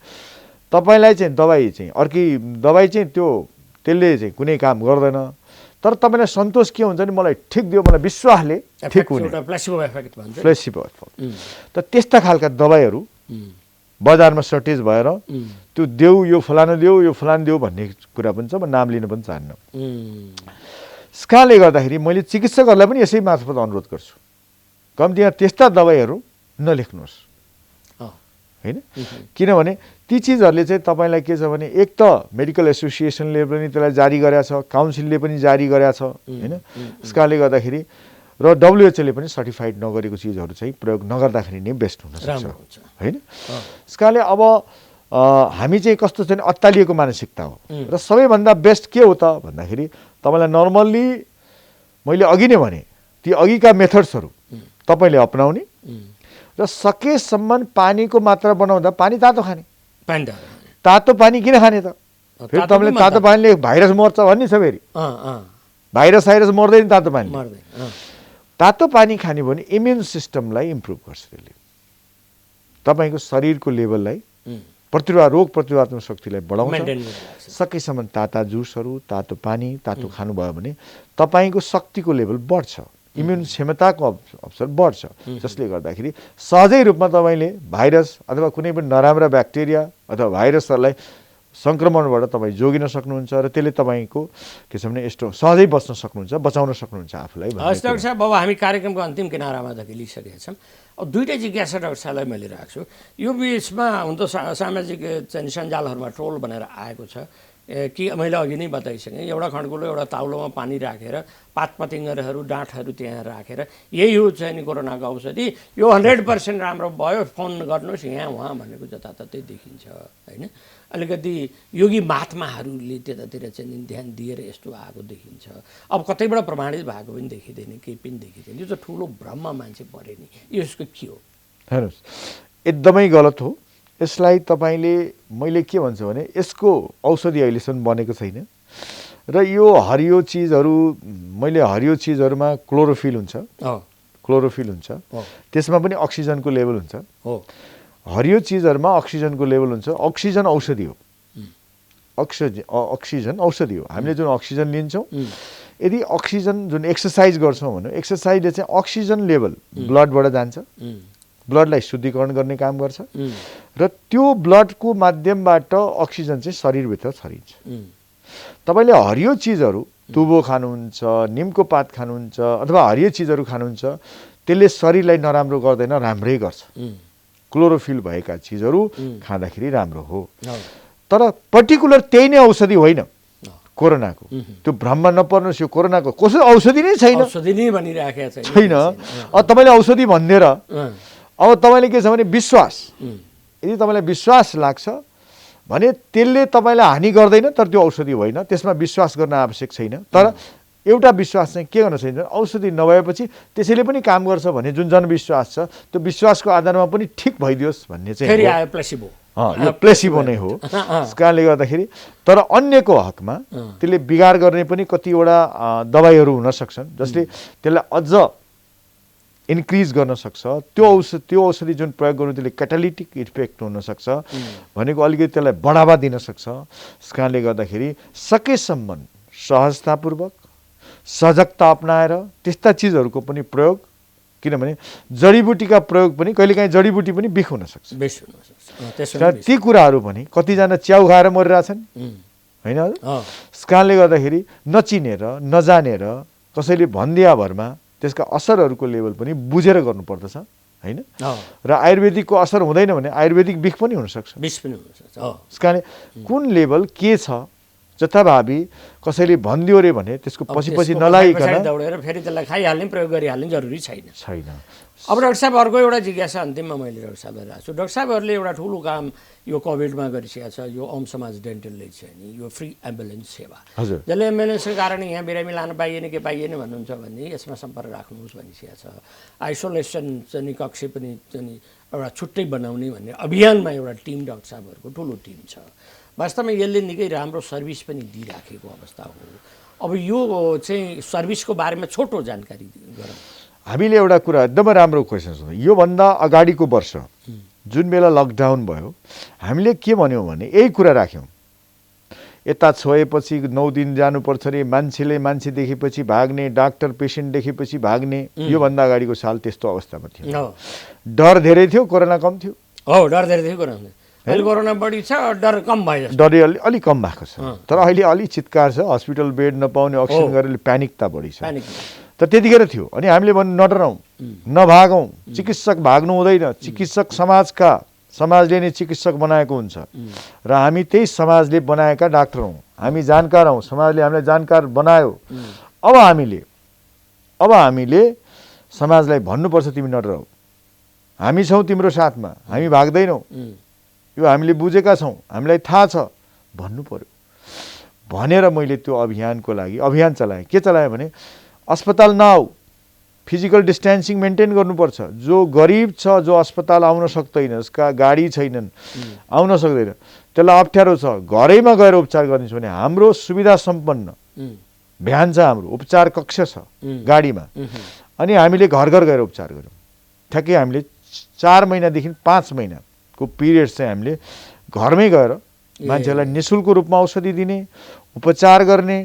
तपाईँलाई चाहिँ दबाई चाहिँ अर्कै दबाई चाहिँ त्यसले चाहिँ कुनै काम गर्दैन, तर तपाईँलाई सन्तोष के हुन्छ भने मलाई ठिक दियो, मलाई विश्वासले ठिक हुने, प्लेसिबो इफेक्ट भन्छ। Placebo effect. त त्यस्ता खालका दबाईहरू बजारमा सर्टेज भएर त्यो देऊ, यो फलाना देऊ भन्ने कुरा पनि छ। म नाम लिन पनि चाहन्न। यस कारणले गर्दाखेरि मैले चिकित्सकहरूलाई पनि यसै मार्फत अनुरोध गर्छु, कम्तीमा त्यस्ता दबाईहरू नलेख्नुहोस् होइन। किनभने ती चिजहरूले चाहिँ तपाईँलाई के छ भने, एक त मेडिकल एसोसिएसनले पनि त्यसलाई जारी गरेको छ, काउन्सिलले पनि जारी गरेको छ होइन। यस कारणले गर्दाखेरि र WHO ले पनि सर्टिफाइड नगरेको चिजहरू चाहिँ प्रयोग नगर्दाखेरि नै बेस्ट हुनसक्छ होइन। यस कारणले अब हामी चाहिँ कस्तो छ भने अत्तालिएको मानसिकता हो। र सबैभन्दा बेस्ट के हो त भन्दाखेरि तपाईँलाई नर्मल्ली मैले अघि नै भने ती अघिका मेथड्सहरू तपाईँले अपनाउने र सकेसम्म पानीको मात्रा बनाउँदा पानी तातो खाने। तातो पानी किन खाने त? फेरि तपाईँले तातो पानीले भाइरस मर्छ भन्ने छ। फेरि भाइरस मर्दैन तातो पानी। तातो पानी खाने भने इम्युन सिस्टमलाई इम्प्रुभ गर्छ। त्यसले तपाईँको शरीरको लेभललाई रोग प्रतिरोधात्मक शक्तिलाई बढाउँछ। सकेसम्म ताता जुसहरू, तातो पानी, तातो खानुभयो भने तपाईँको शक्तिको लेभल बढ्छ, इम्युन क्षमताको अवसर बढ्छ, जसले गर्दाखेरि सहजै रूपमा तपाईँले भाइरस अथवा कुनै पनि नराम्रा ब्याक्टेरिया अथवा भाइरसहरूलाई सङ्क्रमणबाट तपाईँ जोगिन सक्नुहुन्छ र त्यसले तपाईँको के छ भने यस्तो सहजै बच्न सक्नुहुन्छ, बचाउन सक्नुहुन्छ आफूलाई। हस् डाक्टर साहब, अब हामी कार्यक्रमको अन्तिम किनारामा धकेलिसकेका छौँ। अब दुईवटा जिज्ञासा डाक्टर साहबलाई मैले राख्छु। यो बिचमा हुन त सामाजिक सञ्जालहरूमा ट्रोल भनेर आएको छ कि मैले अघि नै बताइसकेँ, एउटा खड्कुलो एउटा ताउलोमा पानी राखेर पातपतिङ्गरहरू डाँठहरू त्यहाँ राखेर यही हो चाहिँ नि कोरोनाको औषधि, यो 100% राम्रो भयो, फोन गर्नुहोस् यहाँ उहाँ भनेको जताततै देखिन्छ होइन। अलिकति योगी महात्माहरूले त्यतातिर चाहिँ ध्यान दिएर यस्तो आएको देखिन्छ। अब कतैबाट प्रमाणित भएको पनि देखिँदैन, केही पनि देखिँदैन। यो चाहिँ ठुलो भ्रममा मान्छे परे नि, यसको के हो? हेर्नुहोस्, एकदमै गलत हो। यसलाई तपाईँले, मैले के भन्छु भने यसको औषधि अहिलेसम्म बनेको छैन। र यो हरियो चिजहरू, मैले हरियो चिजहरूमा क्लोरोफिल हुन्छ, त्यसमा पनि अक्सिजनको लेभल हुन्छ। हरियो चिजहरूमा अक्सिजनको लेभल हुन्छ। अक्सिजन औषधि हो, अक्सिजन औषधि हो। हामीले जुन अक्सिजन लिन्छौँ, यदि अक्सिजन जुन एक्सर्साइज गर्छौँ भने एक्सर्साइजले चाहिँ अक्सिजन लेभल ब्लडबाट जान्छ, ब्लडलाई शुद्धिकरण गर्ने काम गर्छ र त्यो ब्लडको माध्यमबाट अक्सिजन चाहिँ शरीरभित्र छरिन्छ। तपाईँले हरियो चिजहरू, तुबो खानुहुन्छ, निमको पात खानुहुन्छ अथवा हरियो चिजहरू खानुहुन्छ, त्यसले शरीरलाई नराम्रो गर्दैन, राम्रै गर्छ। क्लोरोफिल भएका चिजहरू खाँदाखेरि राम्रो हो। तर पर्टिकुलर त्यही नै औषधि होइन कोरोनाको। त्यो भ्रममा नपर्नुहोस्, यो कोरोनाको कसै औषधि नै छैन, औषधि नै भनिराखेको छैन। अब तपाईँले औषधि भनिदिएर अब तपाईँले के छ भने विश्वास, यदि तपाईँलाई विश्वास लाग्छ भने त्यसले तपाईँलाई हानि गर्दैन, तर त्यो औषधि होइन, त्यसमा विश्वास गर्न आवश्यक छैन। तर एउटा विश्वास चाहिँ के गर्न सकिन्छ, औषधि नभएपछि त्यसैले पनि काम गर्छ भन्ने जुन जनविश्वास छ, त्यो विश्वासको आधारमा पनि ठिक भइदियोस् भन्ने चाहिँ फेरि आयो प्लेसिबो। यो प्लेसिबो नै हो। त्यस कारणले गर्दाखेरि तर अन्यको हकमा त्यसले बिगार गर्ने पनि कतिवटा दबाईहरू हुन सक्छन्, जसले त्यसलाई अझ इन्क्रिज गर्न सक्छ। त्यो औषधि जुन प्रयोग गर्नु त्यसले क्याटालिटिक इफेक्ट हुनसक्छ, भनेको अलिकति त्यसलाई बढावा दिन सक्छ। त्यस कारणले गर्दाखेरि सकेसम्म सहजतापूर्वक सजगता अपनाएर त्यस्ता चिजहरूको पनि प्रयोग, किनभने जडीबुटीका प्रयोग पनि कहिलेकाहीँ जडीबुटी पनि बिख हुनसक्छ। ती कुराहरू पनि कतिजना च्याउ खाएर मरिरहेछन् होइन। त्यस कारणले गर्दाखेरि नचिनेर नजानेर कसैले भनिदिया भरमा त्यसका असरहरूको लेभल पनि बुझेर गर्नुपर्दछ होइन। र आयुर्वेदिकको असर हुँदैन भने आयुर्वेदिक बिख पनि हुनसक्छ। त्यस कारणले कुन लेभल के छ, जथाभावी कसैले भनिदियो अरे भने त्यसको पछि नलागिकन दौडेर फेरि त्यसलाई खाइहाल्ने, प्रयोग गरिहाल्ने जरुरी छैन। अब डाक्टर साहब, अर्को एउटा जिज्ञासा अन्तिममा मैले डाक्टर साहबलाई राख्छु। डाक्टर साहबहरूले एउटा ठुलो काम यो कोभिडमा गरिसकेको छ, यो ओम समाज डेन्टलले चाहिँ नि यो फ्री एम्बुलेन्स सेवा, जसले एम्बुलेन्सको कारण यहाँ बिरामी लान पाइएन के पाइएन भन्नुहुन्छ भने यसमा सम्पर्क राख्नुहोस् भनिसकेको छ। आइसोलेसन चाहिँ कक्ष पनि चाहिँ एउटा छुट्टै बनाउने भन्ने अभियानमा एउटा टिम डाक्टर साहबहरूको ठुलो टिम छ। वास्तवमा यसले निकै राम्रो सर्भिस पनि दिइराखेको अवस्था हो। अब यो चाहिँ सर्भिसको बारेमा छोटो जानकारी गरौँ। हामीले एउटा कुरा एकदमै राम्रो क्वेसन छ। योभन्दा अगाडिको वर्ष जुन बेला लकडाउन भयो, हामीले के भन्यौँ भने यही कुरा राख्यौँ, यता छोएपछि 9 दिन जानुपर्छ अरे, मान्छेले मान्छे देखेपछि भाग्ने, डाक्टर पेसेन्ट देखेपछि भाग्ने। योभन्दा अगाडिको साल त्यस्तो अवस्थामा थियो। डर धेरै थियो, कोरोना कम थियो। डर धेरै थियो, अहिले कोरोना बढी छ, डर कम भयो। डर अलिक कम भएको छ, तर अहिले अलिक चित्कार छ। हस्पिटल बेड नपाउने, अक्सिजन गरेर प्यानिकता बढी छ। त त्यतिखेर थियो। अनि हामीले भन्नु नडराउँ, नभागौँ, चिकित्सक भाग्नु हुँदैन। चिकित्सक समाजले नै चिकित्सक बनाएको हुन्छ र हामी त्यही समाजले बनाएका डाक्टर हौँ। हामी जानकार हौँ, समाजले हामीलाई जानकार बनायो। अब हामीले समाजलाई भन्नुपर्छ, तिमी नडराऊ, हामी छौँ तिम्रो साथमा, हामी भाग्दैनौँ, यो हामीले बुझेका छौँ, हामीलाई थाहा छ भन्नु पर्यो भनेर मैले त्यो अभियानको लागि अभियान चलाएँ। के चलाएँ भने अस्पताल नआऊ, फिजिकल डिस्टेन्सिङ मेन्टेन गर्नुपर्छ। जो गरिब छ, जो अस्पताल आउन सक्दैन, जसका गाडी छैनन्, आउन सक्दैन, त्यसलाई अप्ठ्यारो छ, घरैमा गएर उपचार गरिदिन्छ भने हाम्रो सुविधा सम्पन्न भ्यान छ, हाम्रो उपचार कक्ष छ गाडीमा। अनि हामीले घर घर गएर उपचार गऱ्यौँ। ठ्याक्कै हामीले 4 महिनादेखि 5 महिनाको पिरियड चाहिँ हामीले घरमै गएर मान्छेलाई निःशुल्क रूपमा औषधि दिने, उपचार गर्ने,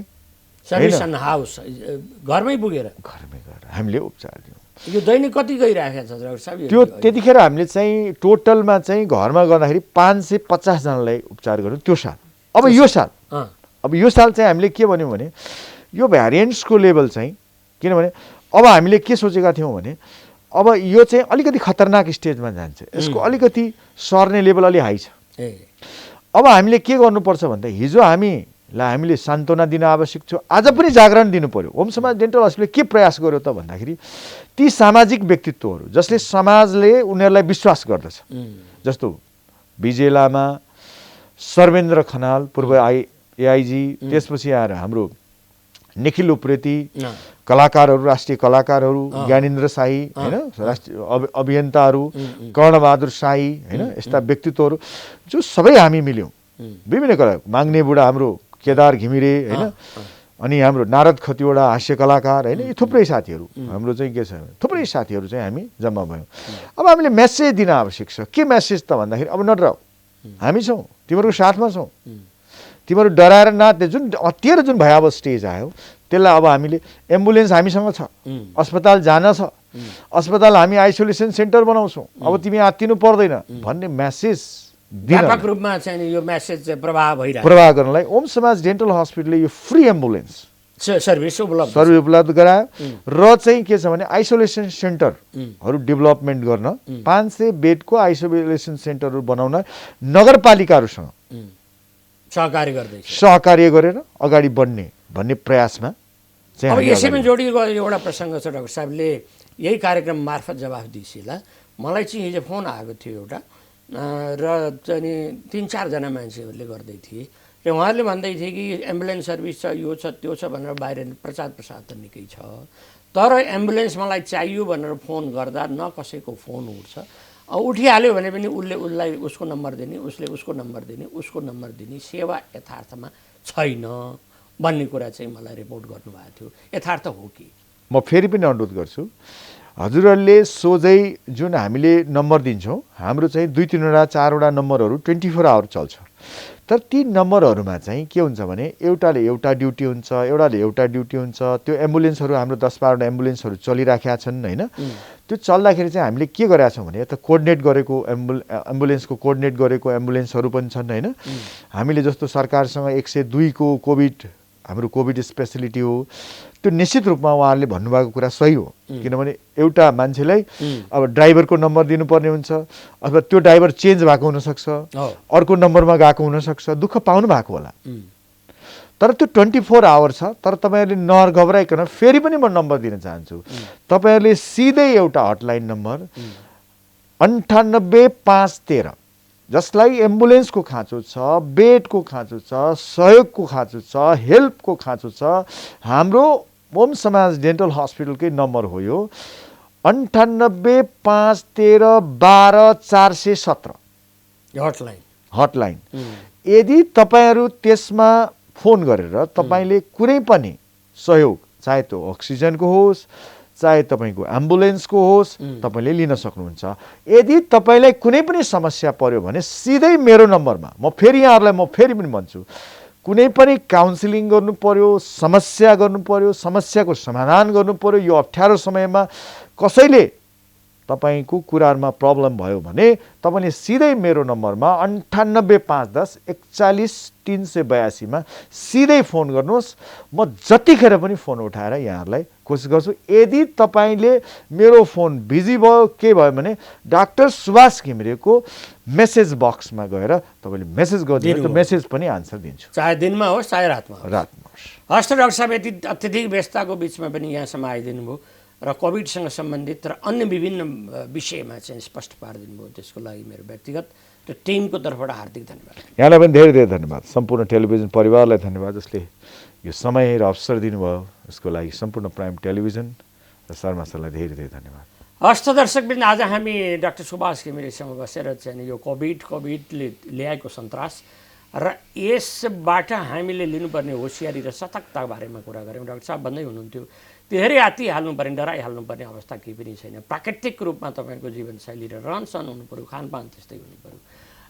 घरमै पुगेर हामीले उपचार दियौँ। यो दैनिक कति गइरहेको छ डाक्टर साहब? त्यो त्यतिखेर हामीले चाहिँ टोटलमा चाहिँ घरमा गर्दाखेरि 550 जनालाई उपचार गऱ्यौँ त्यो साल। अब यो साल चाहिँ हामीले के भन्यौँ भने यो भ्यारिएन्ट्सको लेभल चाहिँ, किनभने अब हामीले के सोचेका थियौँ भने अब यो चाहिँ अलिकति खतरनाक स्टेजमा जान्छ, यसको अलिकति सर्ने लेभल अलि हाई छ। अब हामीले के गर्नुपर्छ भन्दा हिजो हामीले सान्त्वना दिन आवश्यक छ, आज पनि जागरण दिनु पर्यो। ओम समाज डेन्टल हस्पिटलले के प्रयास गर्यो त भन्दाखेरि ती सामाजिक व्यक्तित्वहरू जसले समाजले उनीहरूलाई विश्वास गर्दछ, जस्तो विजय लामा, सर्वेन्द्र खनाल पूर्व एआइजी, त्यसपछि आएर हाम्रो निखिल उप्रेती, कलाकारहरू, राष्ट्रिय कलाकारहरू, ज्ञानेन्द्र शाही होइन, राष्ट्रिय अभियन्ताहरू, कर्णबहादुर शाही होइन, यस्ता व्यक्तित्वहरू जो सबै हामी मिल्यौँ। विभिन्न कला, माग्ने बुढा हाम्रो केदार घिमिरे होइन, अनि हाम्रो नारद खतिवडा हास्य कलाकार होइन, यी थुप्रै साथीहरू हाम्रो चाहिँ के छ, थुप्रै साथीहरू चाहिँ हामी जम्मा भयौँ। अब हामीले मेसेज दिन आवश्यक छ। के मेसेज त भन्दाखेरि अब नडराऊ, हामी छौँ, तिमीहरूको साथमा छौँ, तिमीहरू डराएर नाच्ने जुन अत्याएर जुन भयावह स्टेज आयो त्यसलाई अब हामीले एम्बुलेन्स हामीसँग छ, अस्पताल जान छ, अस्पताल हामी आइसोलेसन सेन्टर बनाउँछौँ, अब तिमी आत्तिनु पर्दैन भन्ने मेसेज व्यापक रूपमा चाहिँ यो मेसेज चाहिँ प्रभाव गर्नलाई ओम समाज डेन्टल हस्पिटलले यो फ्री एम्बुलेन्स सर्भिस उपलब्ध गरायो र चाहिँ के छ भने आइसोलेसन सेन्टरहरू डेभलपमेन्ट गर्न 500 बेडको आइसोलेसन सेन्टरहरू बनाउन नगरपालिकाहरूसँग सहकार्य गरेर अगाडि बढ्ने भन्ने प्रयासमा चाहिँ अब यसैमा जोडिएको एउटा प्रसङ्ग छ डाक्टर साहबले यही कार्यक्रम मार्फत जवाफदिसीलाई मलाई चाहिँ हिजो फोन आएको थियो एउटा र चाहिँ 3-4 जना मान्छेहरूले गर्दै थिए र उहाँहरूले भन्दै थिए कि एम्बुलेन्स सर्भिस छ, यो छ, त्यो छ भनेर बाहिर प्रचार प्रसार त निकै छ, तर एम्बुलेन्स मलाई चाहियो भनेर फोन गर्दा न कसैको फोन उठ्छ, उठिहाल्यो भने पनि उसलाई उसको नम्बर दिने, उसले उसको नम्बर दिने, उसको नम्बर दिने, सेवा यथार्थमा छैन भन्ने कुरा चाहिँ मलाई रिपोर्ट गर्नुभएको थियो। यथार्थ हो कि? म फेरि पनि अनुरोध गर्छु, हजुरहरूले सोझै जुन हामीले नम्बर दिन्छौँ हाम्रो चाहिँ 2-3 वटा 4 वटा नम्बरहरू 24 आवर चल्छ, तर ती नम्बरहरूमा चाहिँ के हुन्छ भने एउटाले एउटा ड्युटी हुन्छ, एउटाले एउटा ड्युटी हुन्छ। त्यो एम्बुलेन्सहरू हाम्रो 10-12 वटा एम्बुलेन्सहरू चलिराखेका छन् होइन। त्यो चल्दाखेरि चाहिँ हामीले के गरेका छौँ भने यता कोअर्डिनेट गरेको एम्बुलेन्सको कोअर्डिनेट गरेको एम्बुलेन्सहरू पनि छन् होइन। हामीले जस्तो सरकारसँग 102 को कोभिड हाम्रो कोभिड स्पेसलिटी हो, त्यो निश्चित रूपमा उहाँहरूले भन्नुभएको कुरा सही हो, किनभने एउटा मान्छेलाई अब ड्राइभरको नम्बर दिनुपर्ने हुन्छ अथवा त्यो ड्राइभर चेन्ज भएको हुनसक्छ, अर्को नम्बरमा गएको हुनसक्छ, दुःख पाउनु भएको होला, तर त्यो 24 आवर छ। तर तपाईँहरूले नघबराइकन फेरि पनि म नम्बर दिन चाहन्छु, तपाईँहरूले सिधै एउटा हटलाइन नम्बर 98-513 जसलाई एम्बुलेन्सको खाँचो छ, बेडको खाँचो छ, सहयोगको खाँचो छ, हेल्पको खाँचो छ, हाम्रो ओम समाज डेन्टल हस्पिटलकै नम्बर हो यो 98-513-12-417 हटलाइन। यदि तपाईँहरू त्यसमा फोन गरेर तपाईँले कुनै पनि सहयोग, चाहे त्यो अक्सिजनको होस् चाहे तपाईँको एम्बुलेन्सको होस्, तपाईँले लिन सक्नुहुन्छ। यदि तपाईँलाई कुनै पनि समस्या पर्यो भने सिधै मेरो नम्बरमा, म फेरि पनि भन्छु, कुनै पनि काउन्सिलिङ गर्नु पर्यो, समस्या गर्नु पर्यो, समस्याको समाधान गर्नु पर्यो, यो अप्ठ्यारो समयमा कसैले तपाईँको कुराहरूमा प्रब्लम भयो भने तपाईँले सिधै मेरो नम्बरमा 98-510-41-382 मा सिधै फोन गर्नुहोस्। म जतिखेर पनि फोन उठाएर यहाँहरूलाई कोसिस गर्छु। यदि तपाईँले मेरो फोन बिजी भयो के भयो भने डाक्टर सुभाष घिमिरेको मेसेज बक्समा गएर तपाईँले मेसेज गरिदिनु, त्यो मेसेज पनि आन्सर दिन्छु, चाहे दिनमा होस् चाहे रातमा होस्। हस् त डाक्टर साहब, यति अत्यधिक व्यस्तताको बिचमा पनि यहाँसम्म आइदिनु भयो र कोभिडसँग सम्बन्धित र अन्य विभिन्न विषयमा चाहिँ स्पष्ट पारिदिनु भयो, त्यसको लागि मेरो व्यक्तिगत र टिमको तर्फबाट हार्दिक धन्यवाद। यहाँलाई पनि धेरै धेरै धन्यवाद। सम्पूर्ण टेलिभिजन परिवारलाई धन्यवाद जसले यो समय र अवसर दिनुभयो, यसको लागि सम्पूर्ण प्राइम टेलिभिजन र शर्मा सरलाई धेरै धेरै धन्यवाद। हस् त दर्शकवृन्द, आज हामी डाक्टर सुभाष घिमिरेसँग बसेर चाहिँ यो कोभिडले ल्याएको सन्तास र यसबाट हामीले लिनुपर्ने होसियारी र सतर्कता बारेमा कुरा गऱ्यौँ। डाक्टर साहब भन्दै हुनुहुन्थ्यो धेरै हाल्नुपर्ने, डराइहाल्नुपर्ने अवस्था केही पनि छैन। प्राकृतिक रूपमा तपाईँको जीवनशैली र रहनसहन हुनु पऱ्यो, खानपान त्यस्तै हुनु पऱ्यो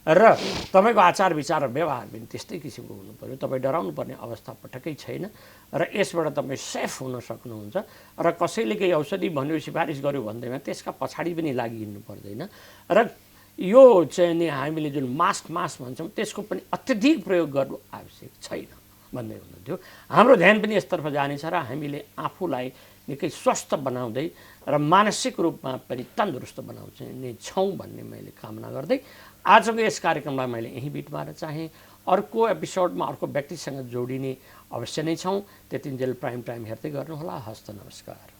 र तपाईँको आचार विचार र व्यवहार पनि त्यस्तै किसिमको हुनु पऱ्यो। तपाईँ डराउनु पर्ने अवस्था पटक्कै छैन र यसबाट तपाईँ सेफ हुन सक्नुहुन्छ र कसैले केही औषधि भन्यो, सिफारिस गर्यो भन्दैमा त्यसका पछाडि पनि लागिहिँड्नु पर्दैन र यो चाहिँ नि हामीले जुन मास्क भन्छौँ त्यसको पनि अत्यधिक प्रयोग गर्नु आवश्यक छैन भन्दै हुनुहुन्थ्यो। हाम्रो ध्यान पनि यसतर्फ जानेछ र हामीले आफूलाई निकै स्वस्थ बनाउँदै र मानसिक रूपमा पनि तन्दुरुस्त बनाउने छौँ भन्ने मैले कामना गर्दै आजको यस कार्यक्रमलाई मैले यहीँ बिट मार्न चाहेँ। अर्को एपिसोडमा अर्को व्यक्तिसँग जोडिने अवश्य नै छौँ। त्यतिन्जेल प्राइम टाइम हेर्दै गर्नुहोला। हस्त नमस्कार।